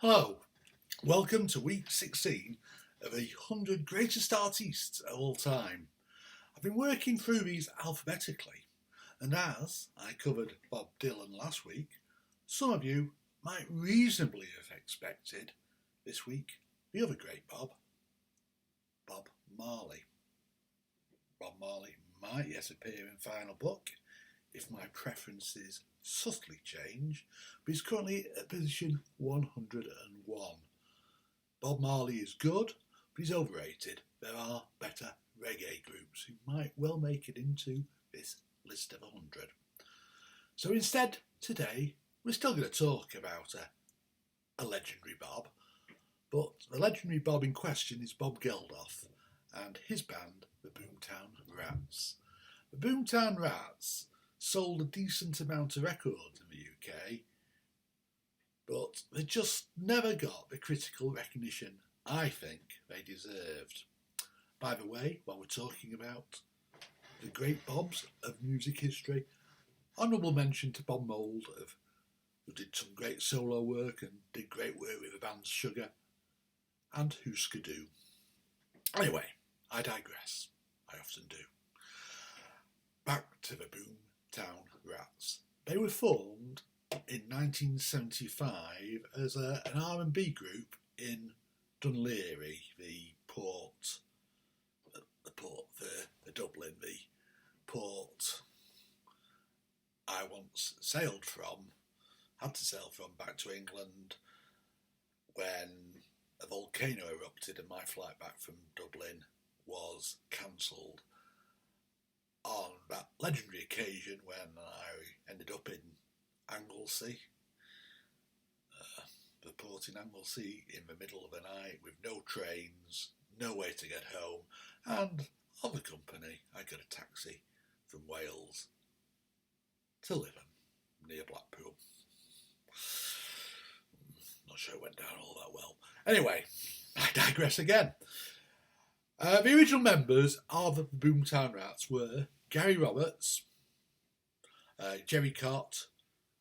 Hello, welcome to week 16 of the 100 greatest artists of all time. I've been working through these alphabetically, and as I covered Bob Dylan last week, some of you might reasonably have expected this week the other great Bob Marley. Bob Marley might yet appear in Final Book if my preferences subtly change, but he's currently at position 101. Bob Marley is good, but he's overrated. There are better reggae groups who might well make it into this list of 100. So instead, today, we're still going to talk about a legendary Bob, but the legendary Bob in question is Bob Geldof and his band, the Boomtown Rats. The Boomtown Rats sold a decent amount of records in the UK, but they just never got the critical recognition I think they deserved. By the way, while we're talking about the great Bobs of music history, honourable mention to Bob Mould, who did some great solo work and did great work with the bands Sugar and Husker Du. Anyway, I digress. I often do. Back to the Boomtown Rats. They were formed in 1975 as an R&B group in Dunleary, the port for Dublin, the port I once had to sail from back to England when a volcano erupted and my flight back from Dublin was cancelled on that legendary occasion when I ended up in Anglesey, the port in Anglesey, in the middle of the night with no trains, no way to get home, and of the company I got a taxi from Wales to Lytham, near Blackpool. Not sure it went down all that well. Anyway, I digress again. The original members of the Boomtown Rats were Gary Roberts, Jerry Cott,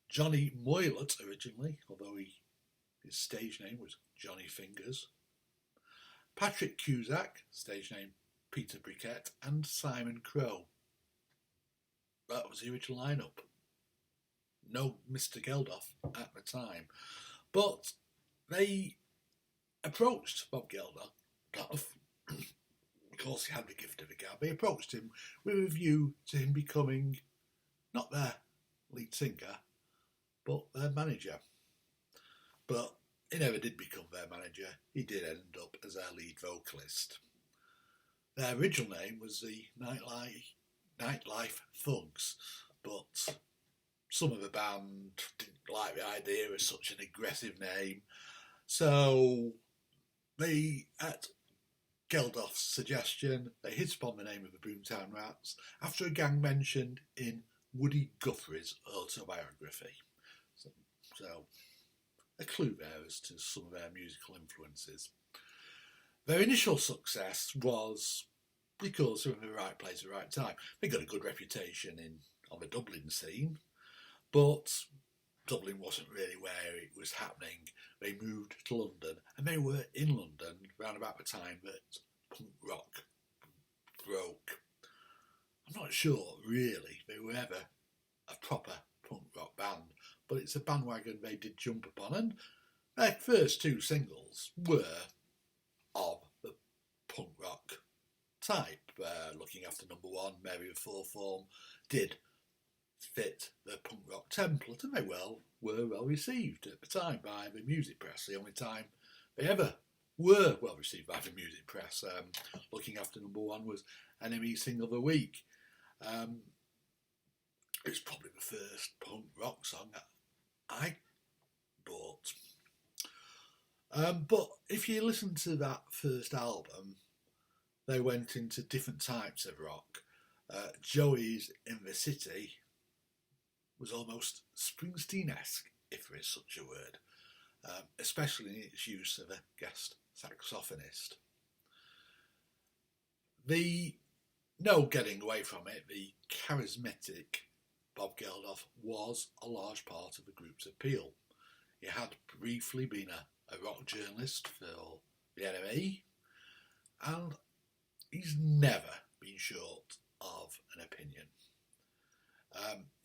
Johnny Moylett originally, although his stage name was Johnny Fingers, Patrick Cusack, stage name Peter Briquette, and Simon Crowe. That was the original lineup. No Mr. Geldof at the time. But they approached Bob Geldof. Of course, he had the gift of the gab. They approached him with a view to him becoming not their lead singer, but their manager. But he never did become their manager. He did end up as their lead vocalist. Their original name was the Nightlife Thugs, but some of the band didn't like the idea of such an aggressive name. So they, at Geldof's suggestion, they hit upon the name of the Boomtown Rats after a gang mentioned in Woody Guthrie's autobiography. So a clue there as to some of their musical influences. Their initial success was because they were in the right place at the right time. They got a good reputation on the Dublin scene, but Dublin wasn't really where it was happening. They moved to London, and they were in London around about the time that punk rock broke. I'm not sure, really, they were ever a proper punk rock band, but it's a bandwagon they did jump upon, and their first two singles were of the punk rock type. Looking After Number One, Mary of Four Form, did fit the punk rock template, and they were well received at the time by the music press. The only time they ever were well received by the music press. Looking After Number One was Enemy Single of the Week. It's probably the first punk rock song that I bought. But if you listen to that first album, they went into different types of rock. Joey's In the City was almost Springsteen-esque, if there is such a word, especially in its use of a guest saxophonist. No getting away from it, the charismatic Bob Geldof was a large part of the group's appeal. He had briefly been a rock journalist for the NME, and he's never been short of an opinion.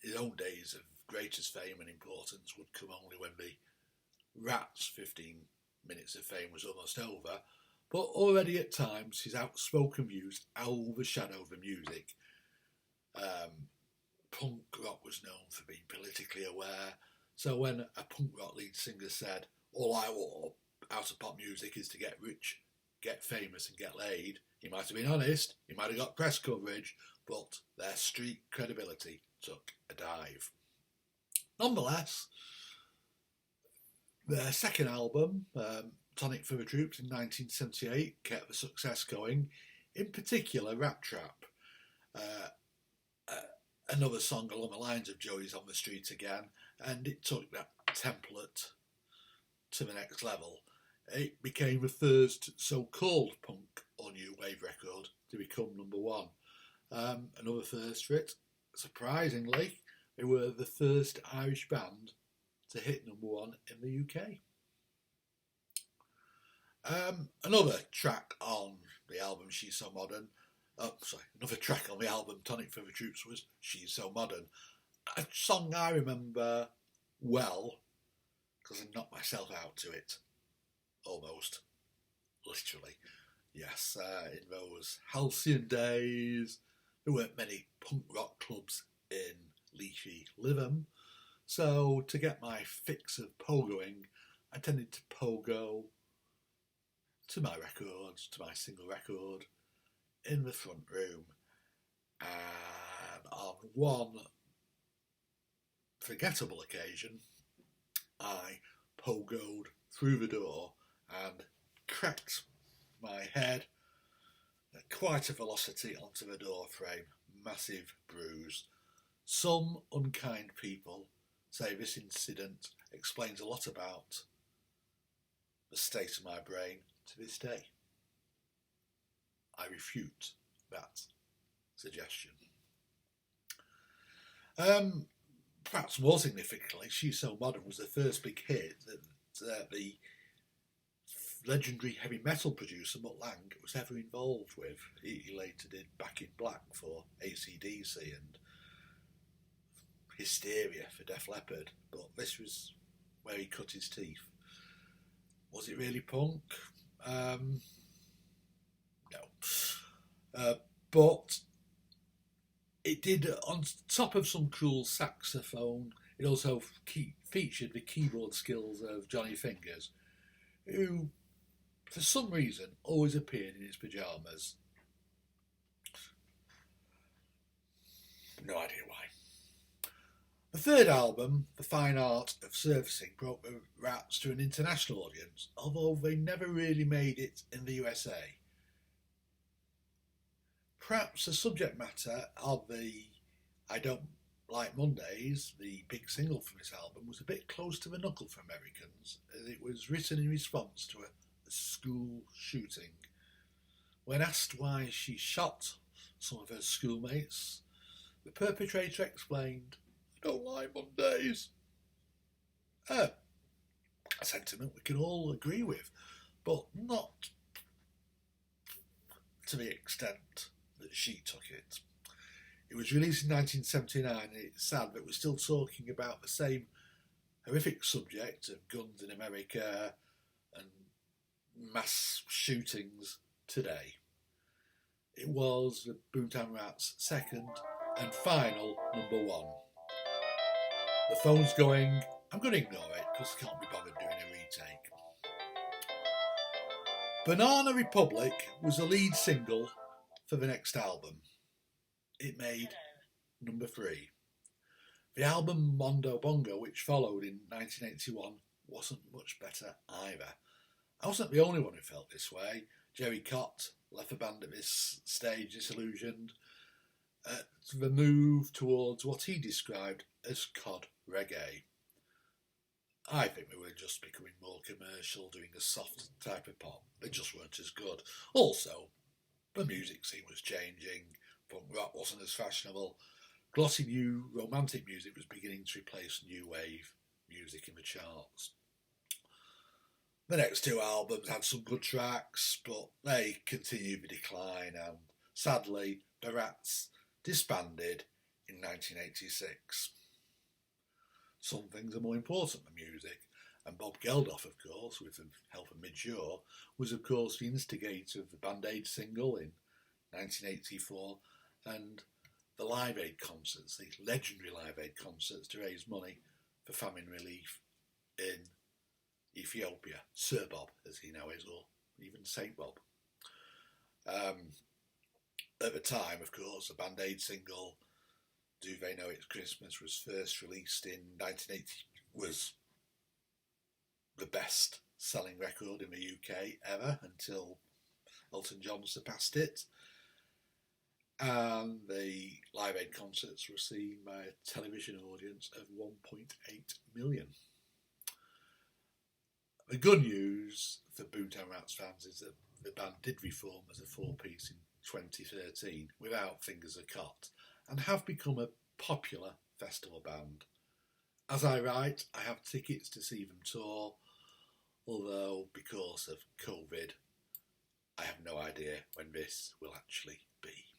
His own days of greatest fame and importance would come only when the Rats' 15 minutes of fame was almost over, but already at times his outspoken views overshadowed the music. Punk rock was known for being politically aware, so when a punk rock lead singer said, "All I want out of pop music is to get rich, get famous and get laid," he might have been honest, he might have got press coverage, but their street credibility took a dive. Nonetheless, their second album, Tonic for the Troops in 1978, kept the success going, in particular Rat Trap. Another song along the lines of Joey's on the Street Again, and it took that template to the next level. It became the first so-called punk or new wave record to become number one. Another first for it, surprisingly, they were the first Irish band to hit number one in the UK. Another track on the album She's So Modern, another track on the album Tonic for the Troops was She's So Modern, a song I remember well because I knocked myself out to it, almost, literally. Yes, in those halcyon days, there weren't many punk rock clubs in leafy Lytham, so to get my fix of pogoing, I tended to pogo to my records, to my single record, in the front room. And on one forgettable occasion, I pogoed through the door and cracked my head at quite a velocity onto the door frame. Massive bruise. Some unkind people say this incident explains a lot about the state of my brain to this day. I refute that suggestion. Perhaps more significantly, She's So Modern was the first big hit that the legendary heavy metal producer Mutt Lange was ever involved with. He later did Back in Black for AC/DC and Hysteria for Def Leppard, but this was where he cut his teeth. Was it really punk? No. But it did, on top of some cool saxophone, it also featured the keyboard skills of Johnny Fingers, who, for some reason, always appeared in his pyjamas. No idea why. The third album, The Fine Art of Surfacing, brought the Rats to an international audience, although they never really made it in the USA. Perhaps the subject matter of the I Don't Like Mondays, the big single from this album, was a bit close to the knuckle for Americans, as it was written in response to a school shooting. When asked why she shot some of her schoolmates, the perpetrator explained, "I don't like Mondays." A sentiment we can all agree with, but not to the extent that she took it. It was released in 1979, and it's sad that we're still talking about the same horrific subject of guns in America and mass shootings today. It was the Boomtown Rats' second and final number one. The phone's going. I'm going to ignore it because I can't be bothered doing a retake. Banana Republic was the lead single for the next album. It made number 3. The album Mondo Bongo, which followed in 1981, wasn't much better either. I wasn't the only one who felt this way. Jerry Cott left the band at this stage disillusioned at the move towards what he described as cod reggae. I think they were just becoming more commercial, doing a soft type of pop. They just weren't as good. Also, the music scene was changing. Punk rock wasn't as fashionable. Glossy new romantic music was beginning to replace new wave music in the charts. The next two albums had some good tracks, but they continued the decline, and sadly, the Rats disbanded in 1986. Some things are more important than music, and Bob Geldof, of course, with the help of Midge Ure, was of course the instigator of the Band-Aid single in 1984 and the Live Aid concerts, the legendary Live Aid concerts to raise money for famine relief in Ethiopia. Sir Bob, as he now is, or even Saint Bob. At the time, of course, the Band-Aid single Do They Know It's Christmas was first released in 1980, was the best selling record in the UK ever until Elton John surpassed it. And the Live Aid concerts were seen by a television audience of 1.8 million. The good news for Boomtown Rats fans is that the band did reform as a four-piece in 2013 without Fingers Are Cut and have become a popular festival band. As I write, I have tickets to see them tour, although because of COVID, I have no idea when this will actually be.